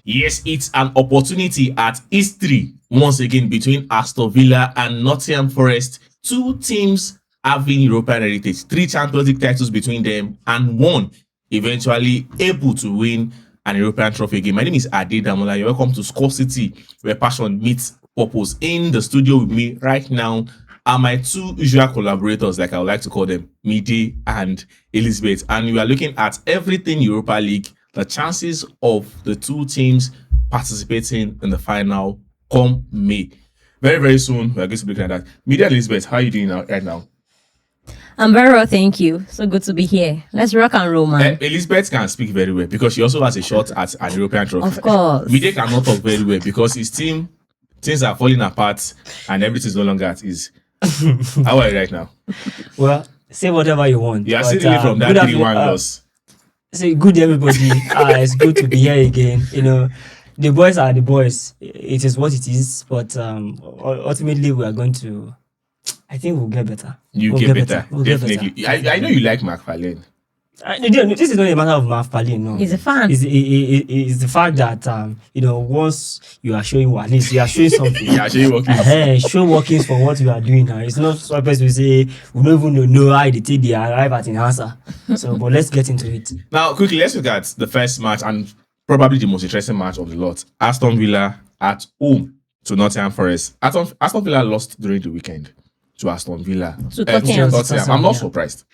Yes, it's an opportunity at history once again between Aston Villa and Nottingham Forest. Two teams having European heritage, three Champions League titles between them, and one eventually able to win an European trophy again. My name is Ade Damola. You're welcome to Score City, where passion meets purpose. In the studio with me right now are my two usual collaborators, like I would like to call them, Mide and Elizabeth. And we are looking at everything Europa League, the chances of the two teams participating in the final come May. Very, very soon, we're going to be looking at that. Mide and Elizabeth, how are you doing right now? I'm very well, thank you. So good to be here. Let's rock and roll, man. Elizabeth can speak very well because she also has a shot at an European trophy. Of course. Mide cannot talk very well because his team, things are falling apart and everything's no longer at ease. How are you right now? Well, say whatever you want. You are still away from that 3-1 loss. Say good everybody. It's good to be here again. You know, the boys are the boys. It is what it is. But ultimately, we are going to. I think we'll get better. We'll get better. Definitely. I know you like McFarlane. This is not a matter of McFarlane. No, He's a fan. It's the fact that once you are showing at least you are showing something. Yeah, showing workings. Show workings for what you are doing now. It's not so person will say we don't even know how they take the arrive at an answer. So, but let's get into it. Now, quickly, let's look at the first match and probably the most interesting match of the lot. Aston Villa at home to Nottingham Forest. Aston Villa lost during the weekend to Aston Villa. To Tottenham. I'm not surprised.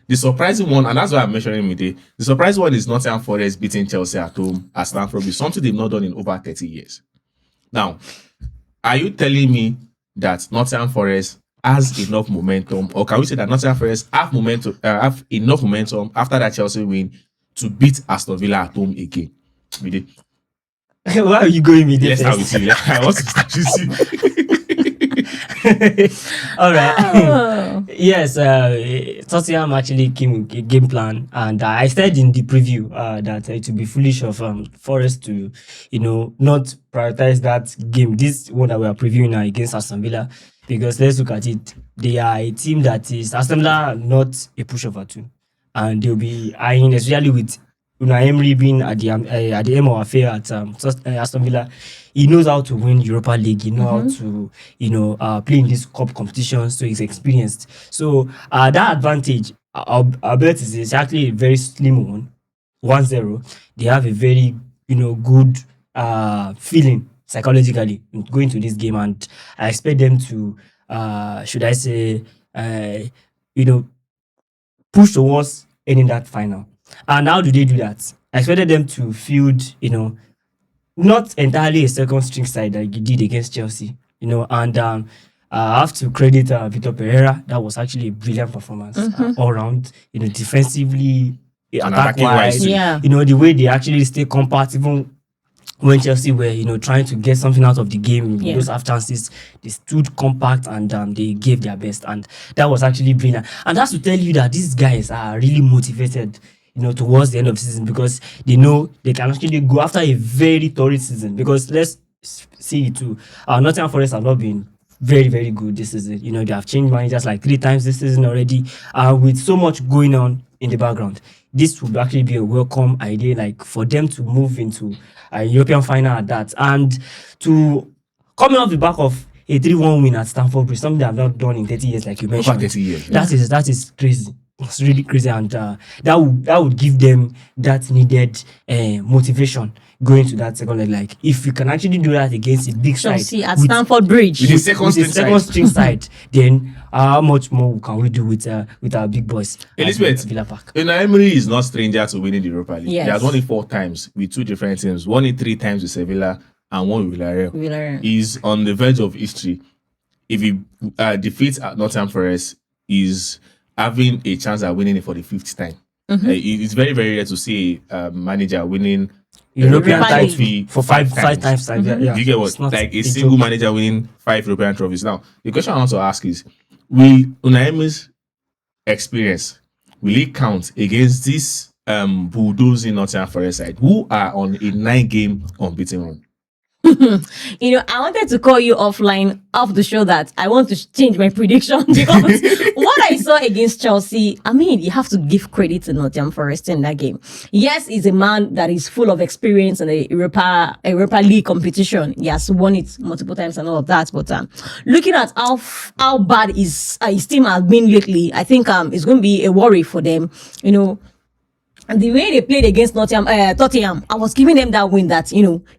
The surprising one, and that's why I'm mentioning Mide, the surprising one is Nottingham Forest beating Chelsea at home at Stamford Bridge, something they've not done in over 30 years. Now, are you telling me that Nottingham Forest has enough momentum, or can we say that Nottingham Forest have enough momentum after that Chelsea win to beat Aston Villa at home again? Mide? Why are you going with this? Yes, I will see. I want to start you see. All right. Oh. Yes, Tottenham actually came with a game plan, and I said in the preview that it would be foolish of Forest to, not prioritize that game. This one that we are previewing now against Aston Villa, because let's look at it. They are a team that is Aston Villa, not a pushover team, and they'll be eyeing, especially with Unai Emery being at the end of affair at Aston Villa. He knows how to win Europa League. He knows how to, play in this cup competition. So he's experienced. So that advantage, I bet is actually a very slim one. 1-0. They have a very, good feeling psychologically going to this game, and I expect them to, should I say, push towards ending that final. And how do they do that? I expected them to field, not entirely a second string side like you did against Chelsea, and I have to credit Vitor Pereira. That was actually a brilliant performance all round, defensively, attack-wise, the way they actually stay compact, even when Chelsea were, trying to get something out of the game, those half chances, they stood compact and they gave their best, and that was actually brilliant. And that's to tell you that these guys are really motivated, towards the end of the season, because they know they can actually go after a very torrid season. Because let's see it too, Nottingham Forest have not been very, very good this season. They have changed managers like 3 times this season already, with so much going on in the background. This would actually be a welcome idea, like for them to move into a European final at that, and to coming off the back of a 3-1 win at Stamford Bridge, something they have not done in 30 years, like you mentioned. Over 30 years. That is crazy. It's really crazy, and that would give them that needed motivation going to that second leg. Like if you can actually do that against a big side, Chelsea at Stamford Bridge, with the second string side, then how much more can we do with our big boys? Elizabeth, Villa Park. Unai Emery is not stranger to winning the Europa League. Yes. He has won it 4 times with 2 different teams. Won it 3 times with Sevilla and 1 with Villarreal. He's on the verge of history. If he defeats Nottingham Forest, he's having a chance at winning it for the 5th time. It's very, very rare to see a manager winning European trophy for five times. Yeah. You get what? Like a single manager winning 5 European trophies. Now, the question I want to ask is, will Unai Emery's experience, will it count against this bulldozing Nottingham Forest side, who are on a 9-game unbeaten run? I wanted to call you offline off the show that I want to change my prediction because what I saw against Chelsea, I mean, you have to give credit to Nottingham Forest in that game. Yes, he's a man that is full of experience in the Europa League competition. He has won it multiple times and all of that. But looking at how bad his team has been lately, I think it's going to be a worry for them. And the way they played against Tottenham, I was giving them that win that,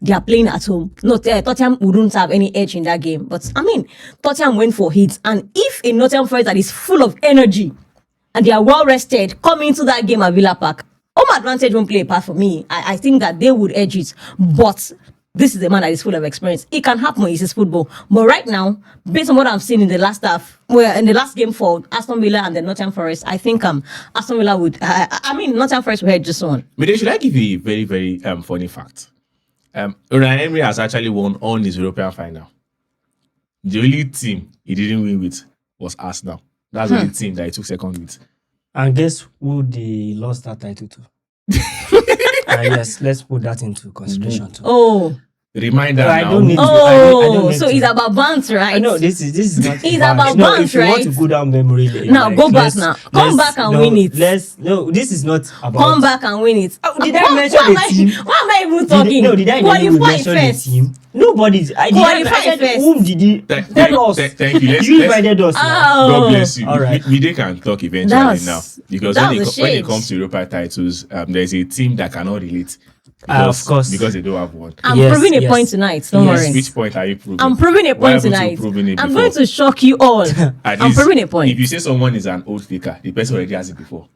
they are playing at home. Tottenham wouldn't have any edge in that game. But, I mean, Tottenham went for hits. And if a Nottingham Forest that is full of energy and they are well rested come into that game at Villa Park, home advantage won't play a part for me. I think that they would edge it. But this is a man that is full of experience. It can happen. It's his football. But right now, based on what I've seen in the last in the last game for Aston Villa and the Nottingham Forest, I think Aston Villa would. Nottingham Forest will head just one. But should I give you a very, very funny fact? Unai Emery has actually won on his European final. The only team he didn't win with was Arsenal. That's the only team that he took second with. And guess who they lost that title to? Yes, let's put that into consideration too. Oh. Reminder I now. don't need to. So it's about bounce, right? No, this is not. It's about no, bounce, if you right? want to go down memory lane, Now, go back now. Come back and win it. This is not about. Come back and win it. Did I mention the team? Why am I even talking? Did I Qualify mention first. the team? Nobody's. Qualify said, first. whom did you tell us? Thank you. You invited us. now. God bless you. All right. We can talk eventually That's- now. Because that's when a it shame. comes to Europa titles, there's a team that cannot relate. Of course. Because they don't have one. I'm Yes, proving a yes. point tonight. Don't Yes. worry. Which point are you proving? I'm proving a Why point haven't you tonight. proven it I'm before? going to shock you all. At I'm least, proving a point. If you say someone is an old faker, the person already has it before.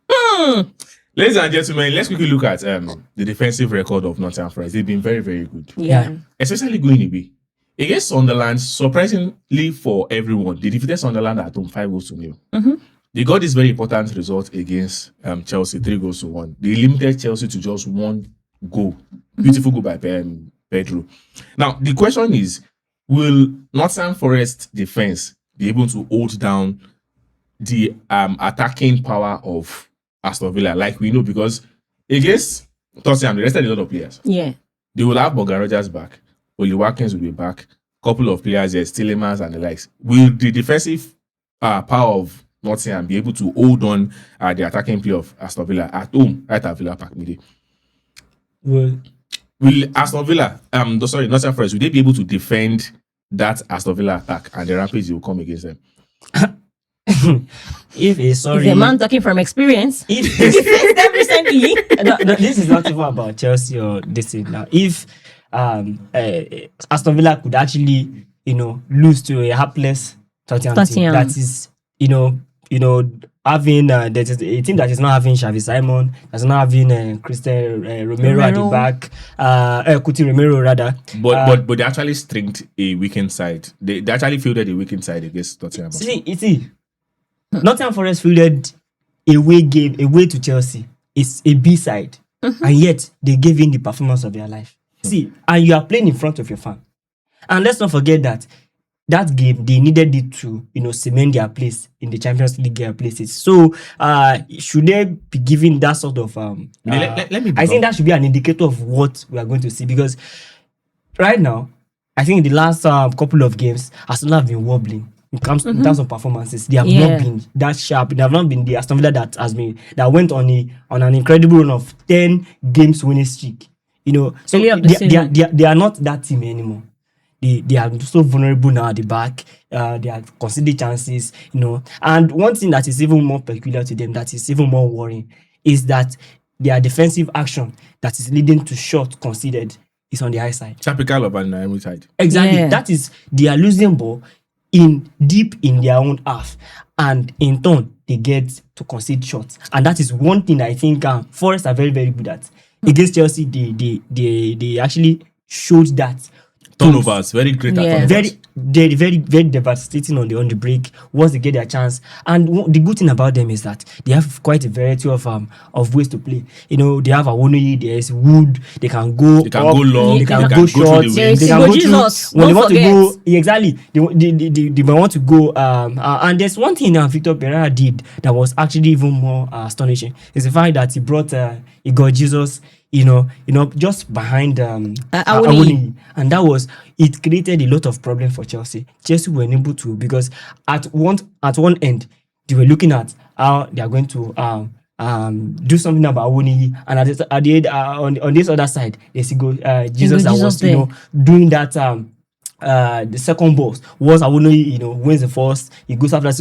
Ladies and gentlemen, let's quickly look at the defensive record of Nottingham Forest. They've been very, very good. Yeah. Especially going away. Against Sunderland, surprisingly for everyone, they defeated Sunderland at home 5-0. They got this very important result against Chelsea, 3-1. They limited Chelsea to just one goal. Beautiful goal by Pedro. Now, the question is, will Nottingham Forest defense be able to hold down the attacking power of Aston Villa, like we know, because against Tottenham, they rested a lot of players. Yeah. They will have Morgan Rogers back. Oli Watkins will be back. Couple of players there, Stillemans and the likes. Will the defensive power of Nottingham be able to hold on the attacking play of Aston Villa at home, right at Villa Park Mide? Will Aston Villa, Nottingham Forest, will they be able to defend that Aston Villa attack and the rampage will come against them? If a sorry, Is a man talking from experience? if He faced them recently. no, this is not even about Chelsea or this thing now. If Aston Villa could actually, lose to a hapless Tottenham team that is, having that is a team that is not having Xavi Simon, that's not having Christian Romero at the back, Kuti Romero rather. But they actually stringed a weekend side. They actually fielded a weekend side against Tottenham. See, Nottingham Forest fielded away to Chelsea. It's a B side, and yet they gave in the performance of their life. See, and you are playing in front of your fan, and let's not forget that game they needed it to cement their place in the Champions League places. So should they be given that sort of let me I think that should be an indicator of what we are going to see, because right now I think in the last couple of games Arsenal have been wobbling in terms of performances. They have not been that sharp. They have not been the Aston Villa that went on an incredible run of 10 games winning streak. So they are not that team anymore. They are so vulnerable now at the back. They are conceding chances, And one thing that is even more peculiar to them, that is even more worrying, is that their defensive action that is leading to shots conceded is on the high side. Typical of an Emery side. Exactly. Yeah. That is, they are losing ball deep in their own half, and in turn they get to concede shots. And that is one thing that I think Forest are very, very good at. Against Chelsea, they actually showed that. Turnovers, very great at turnovers. Very, very, very devastating on the break once they get their chance. And the good thing about them is that they have quite a variety of ways to play. They have Awonoyi, there's Wood, they can go long, they can go short, There they is can go Jesus, through when they don't want to go. forget. Exactly, they might want to go. And there's one thing Vitor Pereira did that was actually even more astonishing. Is the fact that he brought Igor Jesus just behind Awoniyi. and that was it created a lot of problem for Chelsea. Chelsea were unable to, because at one end they were looking at how they are going to do something about Awoniyi, and at the end, on this other side they see Jesus that was there. doing that the second ball was Awoniyi wins the first, he goes after.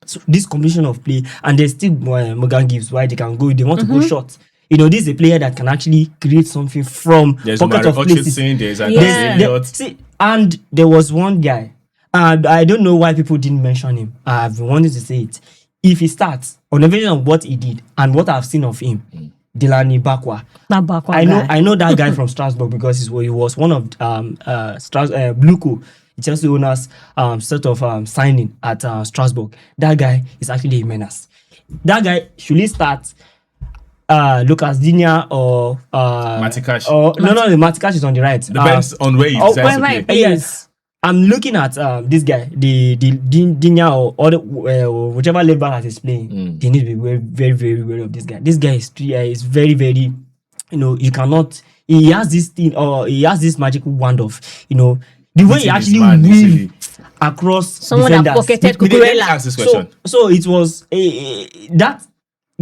So this combination of play, and there's still Morgan gives why they can go. They want to go short. This is a player that can actually create something from pocket of places. See, and there was one guy, and I don't know why people didn't mention him. I've been wanting to say it. If he starts on the basis of what he did and what I've seen of him, Delany Bakwa. I know that guy from Strasbourg, because he was one of Bluco, Chelsea owners sort of signing at Strasbourg. That guy is actually a menace. That guy should he start Lucas Digne or Matikash. No, Matikash is on the right. Depends on where he decides to play. Yes. I'm looking at this guy, the Digne or whichever left back that is playing. They need to be very, very, very wary of this guy. This guy is very, very, you cannot. He has this thing, or he has this magical wand of, the way he actually weave across someone defenders. that pocketed Let me Cucurella. ask this question. So it was that.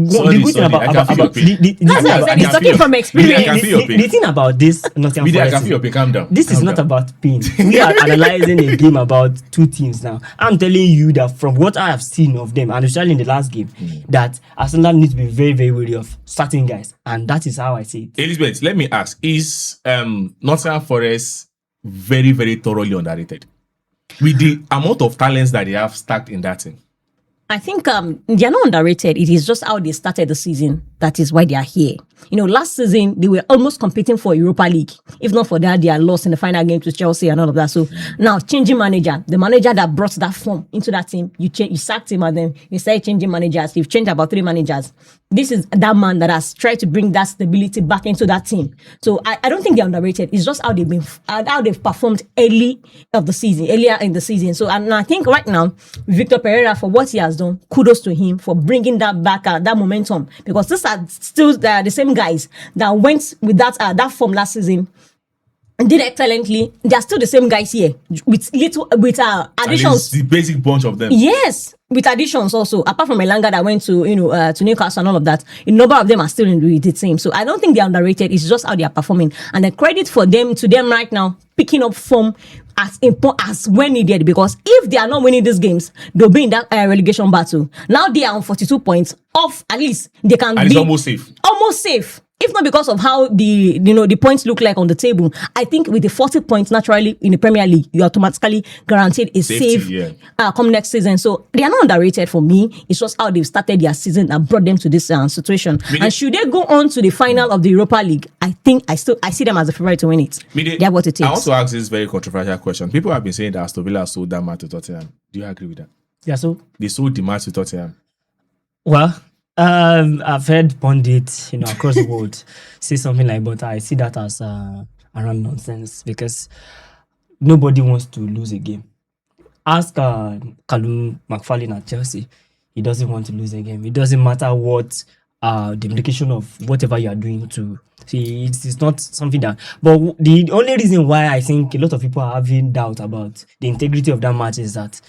Sorry, the good thing I can about feel your pain. That's what I said. He's talking from I experience. can feel your pain. The thing about this Nottingham Media, I Forest can feel your pain. Calm down. this is Calm not down. about pain. We are analyzing a game about two teams now. I'm telling you that from what I have seen of them, and especially in the last game, that Arsenal needs to be very, very wary of certain guys, and that is how I see it. Elizabeth, let me ask: is Nottingham Forest very, very thoroughly underrated with the amount of talents that they have stacked in that team? I think they're not underrated. It is just how they started the season. That is why they are here. Last season, they were almost competing for Europa League. If not for that, they are lost in the final game to Chelsea and all of that. So now, changing manager, the manager that brought that form into that team, you sacked him, and then you started changing managers. You've changed about 3 managers. This is that man that has tried to bring that stability back into that team. So I don't think they're underrated. It's just how they've performed earlier in the season. So and I think right now, Vitor Pereira, for what he has done, kudos to him for bringing that back, that momentum, because these are still the same guys that went with that form last season and did excellently. They are still the same guys here with additions. The basic bunch of them. Yes, with additions also. Apart from Elanga that went to to Newcastle and all of that, a number of them are still in the team. So I don't think they're underrated. It's just how they are performing, and the credit to them right now, picking up form as when needed, because if they are not winning these games, they'll be in that relegation battle. Now they are on 42 points off. At least they can And be it's almost safe. Almost safe. If not because of how the points look like on the table, I think with the 40 points naturally in the Premier League, you automatically guaranteed a Safety, come next season. So they are not underrated for me. It's just how they've started their season and brought them to this situation. And should they go on to the final of the Europa League, I think I see them as the favorite to win it. They have what it takes. I want to ask this very controversial question. People have been saying that Aston Villa sold that man to Tottenham. Do you agree with that? Yeah, so They sold the man to Tottenham. well, I've heard pundits, across the world say something like, but I see that as around nonsense, because nobody wants to lose a game. Ask Callum McFarlane at Chelsea. He doesn't want to lose a game. It doesn't matter what the implication of whatever you are doing to see. It's not something that. But the only reason why I think a lot of people are having doubt about the integrity of that match is that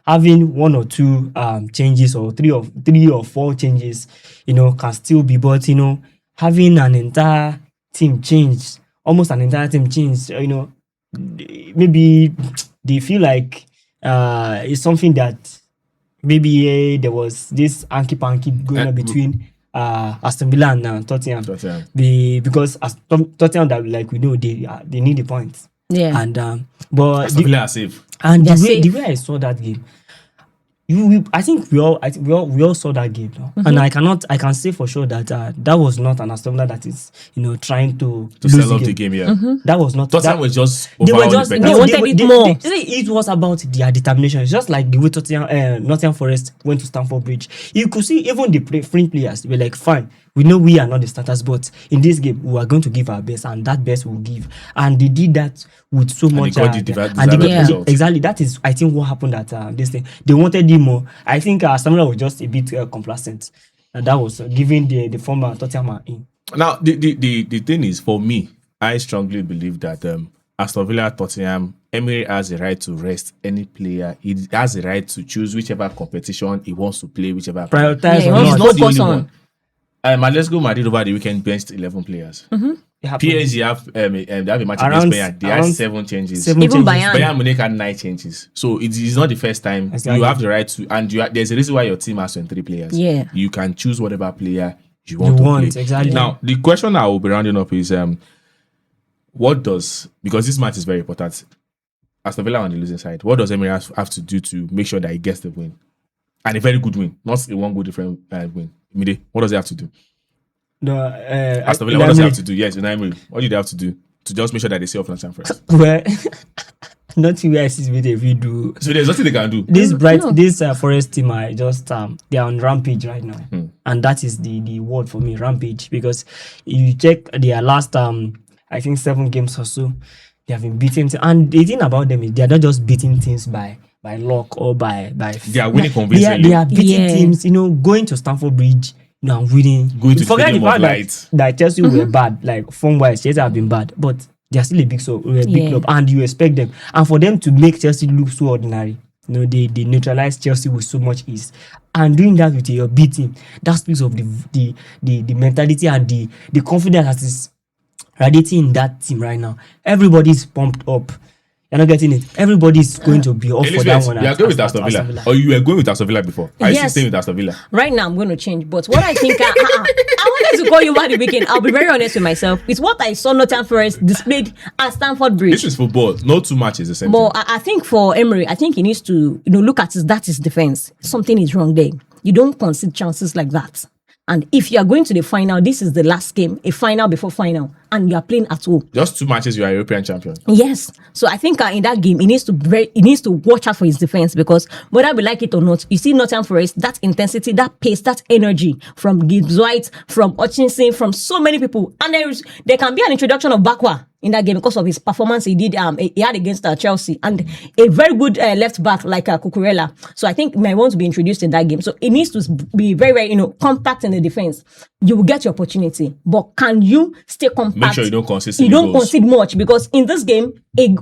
having 1 or 2 changes, or 3 or 4 changes, can still be. But having an entire team changed, almost an entire team changed, maybe they feel like it's something that maybe there was this hanky-panky going on between Aston Villa and Tottenham. Because Tottenham, that like we know, they need the points. Yeah. And but Aston Villa are safe. and They're the way I saw that game, I think we all saw that game, no? And I can say for sure that that was not an Aston Villa that is trying to lose sell off the game. Yeah. That was not. Tottenham that, was just they were overall just the they better. wanted it more. It was about their determination. It's just like the way Nottingham Forest went to Stamford Bridge. You could see even the fringe players were like, fine, we know we are not the starters, but in this game we are going to give our best, and that best will give. And they did that with so much. They got the deserved result. Exactly. That is, I think, what happened at this thing. They wanted him more. I think Stamina was just a bit complacent, and that was giving the former Tottenham in. Now, the thing is, for me, I strongly believe that Aston Villa, Tottenham, Emery has the right to rest any player. He has the right to choose whichever competition he wants to play, whichever. Prioritize Yeah, he or wants He's to not the focus only on. one. Atletico Madrid over the weekend benched 11 players. It happens. PSG they have a match Around- against Bayern. They had around 7 changes. Seven Even changes. Bayern. Bayern Munich had 9 changes. So it is not the first time. Exactly. You have the right to, and there's a reason why your team has 23 players. Yeah. You can choose whatever player you want to want, play. exactly. Now, the question I will be rounding up is what does, because this match is very important, Aston Villa on the losing side, what does Emery have to do to make sure that he gets the win? And a very good win, not a one good different win. Mide, what does he have to do? Aston Villa, what does he have to do? Yes, Unai Emery, what do they have to do to just make sure that they stay off Nottingham Forest? Well, nothing where I see with if we do. So there's nothing they can do. This Forest team are just they're on rampage right now, and that is the word for me, rampage. Because if you check their last I think 7 games or so, they have been beaten. And the thing about them is they are not just beating teams by luck or by They are winning convincingly. They are beating Yeah. teams, going to Stamford Bridge, and winning. Going to the Forget the Stadium of fact Light. that Chelsea were bad, like form-wise, Chelsea have been bad, but they are still a big Yeah. club, and you expect them. And for them to make Chelsea look so ordinary, they neutralize Chelsea with so much ease. And doing that with your B team, that speaks of the mentality and the confidence that is radiating in that team right now. Everybody's pumped up. You're not getting it. Everybody's going to be up for that Elizabeth, one. you are going with Aston Villa. Or you were going with Aston Villa before. Are you still Yes. staying with Aston Villa? Right now, I'm going to change. But what I think, I wanted to call you over the weekend. I'll be very honest with myself. It's what I saw Nottingham Forest displayed at Stamford Bridge. This is football. No 2 matches the same But thing. I think for Emery, I think he needs to, look at his defense. Something is wrong there. You don't concede chances like that. And if you are going to the final, this is the last game, a final before final, and you are playing at home. Just 2 matches, you are European champion. Yes. So I think in that game, he needs to watch out for his defense, because whether we like it or not, you see Nottingham Forest, that intensity, that pace, that energy from Gibbs White, from Hutchinson, from so many people. And there can be an introduction of Bakwa in that game because of his performance he had against Chelsea, and a very good left back like Cucurella. So I think he might want to be introduced in that game. So it needs to be very, very, compact in the defense. You will get your opportunity, but can you stay compact? Make sure you don't concede You don't goals. concede much, because in this game,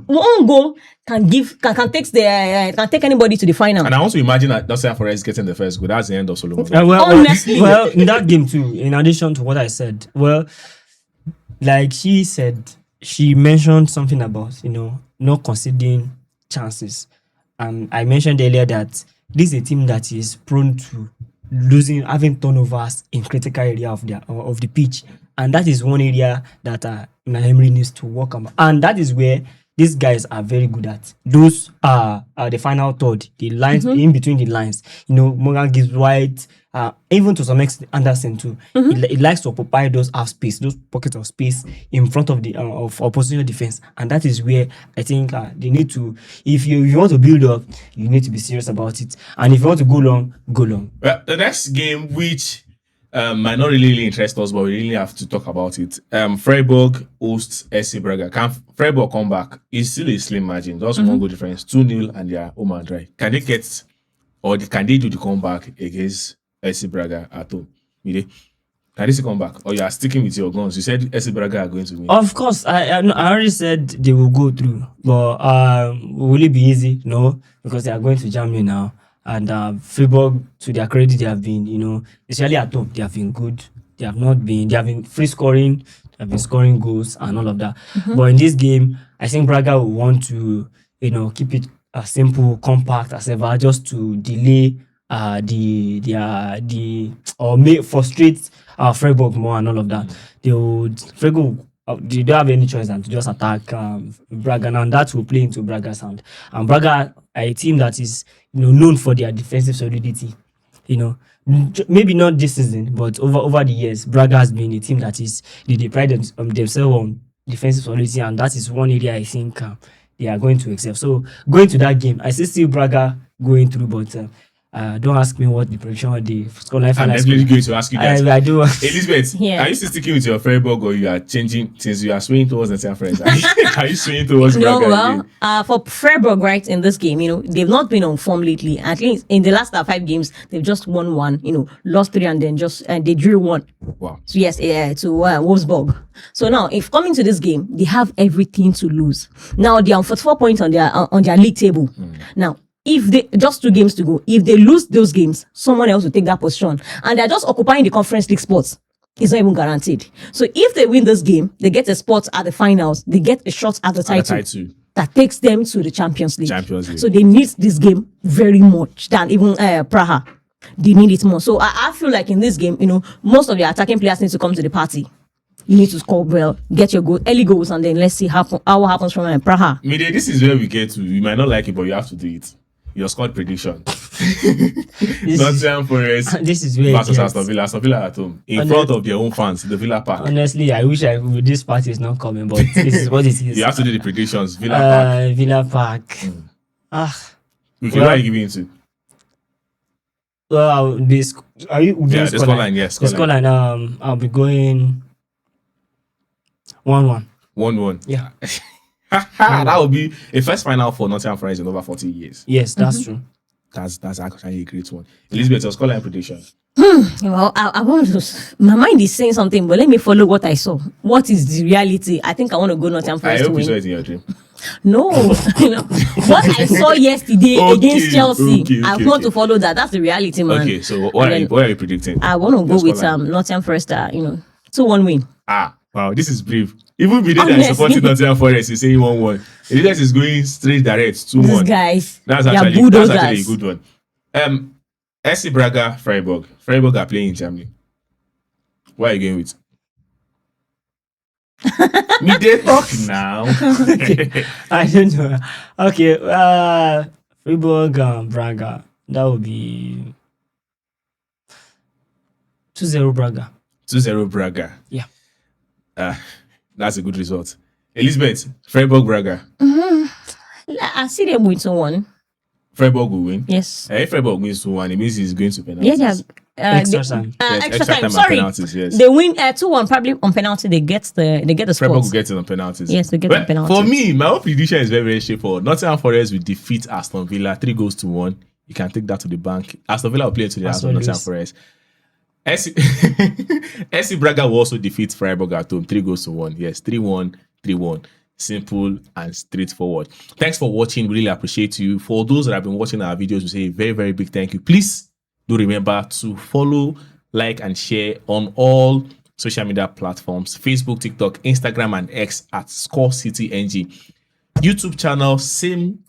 one goal can take anybody to the final. And I want to imagine that Nottingham Forest getting the first goal. That's the end of Solomon. Honestly. well, in that game too, in addition to what I said, well, like she said, she mentioned something about, not conceding chances. I mentioned earlier that this is a team that is prone to having turnovers in critical area of the pitch. And that is one area that Unai Emery needs to work on. And that is where these guys are very good at. Those are the final third, the lines in between the lines. Morgan Gibbs White, even to some extent Anderson too. He likes to occupy those half space, those pockets of space in front of the of opposition defense, and that is where I think they need to. If you want to build up, you need to be serious about it, and if you want to go long, go long. Well, the next game, which might not really interest us, but we really have to talk about it. Freiburg hosts SC Braga. Can Freiburg come back? It's still a slim margin, just 1 goal difference, 2-0, and they are home and dry. Can they get, or can they do the comeback against SC Braga at home? Can they still come back, or you are sticking with your guns? You said SC Braga are going to win. Of course, I already said they will go through, but will it be easy? No, because they are going to Germany now. And Freiburg, to their credit, they have been, especially at home, they have been good. They have been free scoring, they have been scoring goals and all of that. But in this game, I think Braga will want to, keep it simple, compact as ever, just to delay frustrate Freiburg more and all of that. Freiburg, they don't have any choice than to just attack Braga, and that will play into Braga's hand. And Braga are a team that is known for their defensive solidity. Maybe not this season, but over the years, Braga has been a team that is they pride themselves on defensive solidity, and that is one area I think they are going to excel. So going to that game, I still see Braga going through, but Don't ask me what the prediction of the scoreline I'm final definitely score. going to ask you that. I do. Elizabeth, Yeah. are you still sticking with your Freiburg or you are changing since you are swaying towards Nottingham Forest? Are you swaying towards No, Braga well, again? for Freiburg, right, in this game, they've not been on form lately. At least in the last 5 games, they've just won one, lost 3 and then they drew 1. Wow. So yes, to Wolfsburg. So now, if coming to this game, they have everything to lose. Now they are on 44 points on their league table. Now, if they just 2 games to go, if they lose those games, someone else will take that position, and they're just occupying the conference league spots. It's not even guaranteed. So if they win this game, they get a spot at the finals. They get a shot at the title that takes them to the Champions League. So they need this game very much than even Praha. They need it more. So I feel like in this game, most of the attacking players need to come to the party. You need to score well, get your early goals, and then let's see how what happens from Praha. Mide, this is where we get to. You might not like it, but you have to do it. Your squad prediction. Nottingham Forest This is where versus Aston Villa. Aston Villa at home in front of their own fans, the Villa Park. Honestly, I wish this party is not coming, but this is what it is. You have to do the predictions. Villa Park. Villa Park. Which one are you giving to? Well, are you doing Yeah, the scoreline. Yes, The scoreline. I'll be going 1-1. 1-1. Yeah. That would be a first final for Nottingham Forest in over 40 years. Yes, that's true. That's actually a great one. Elizabeth, your scoreline prediction. Well, I want to. My mind is saying something, but let me follow what I saw. What is the reality? I think I want to go Nottingham I Forest to hope you saw win. it in your dream. No, what I saw yesterday against Chelsea, I want to follow that. That's the reality, man. Okay, so what are you predicting? I want to go Your with scoreline. Nottingham Forest. 2-1 win. Wow, this is brave. Even Bide that is Honestly. supporting Nottingham Forest is saying 1-1. Elizabeth is going straight direct 2-1. These guys, That's they are actually a bulldozers. good one. SC Braga, Freiburg. Freiburg are playing in Germany. What are you going with? Me they talk now. I don't know. Okay, Freiburg, Braga. That would be 2-0 Braga. 2-0 Braga. Yeah. That's a good result. Elizabeth, Freiburg, Braga. I see them win 2-1. Freiburg will win. Yes. If Freiburg wins 2-1, it means he's going to penalties. Yeah, Extra time. Yes, extra time. and Sorry, penalties, yes. they win 2-1 probably on penalty. They get the Freiburg spot. will get it on penalties. Yes, they get Well, on penalties. For me, my own prediction is very, very straightforward. Nottingham Forest will defeat Aston Villa 3-1. You can take that to the bank. Aston Villa will play to the house of Nottingham Forest. SC Braga will also defeat Freiburg at home 3-1. Yes, 3-1, 3-1. Simple and straightforward. Thanks for watching. Really appreciate you. For those that have been watching our videos, we say a very, very big thank you. Please do remember to follow, like, and share on all social media platforms: Facebook, TikTok, Instagram, and X at Score City NG. YouTube channel, same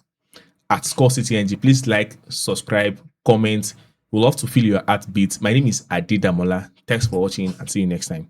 at Score City NG. Please like, subscribe, comment. We'd love to feel your heartbeat. My name is Adidamola. Thanks for watching and see you next time.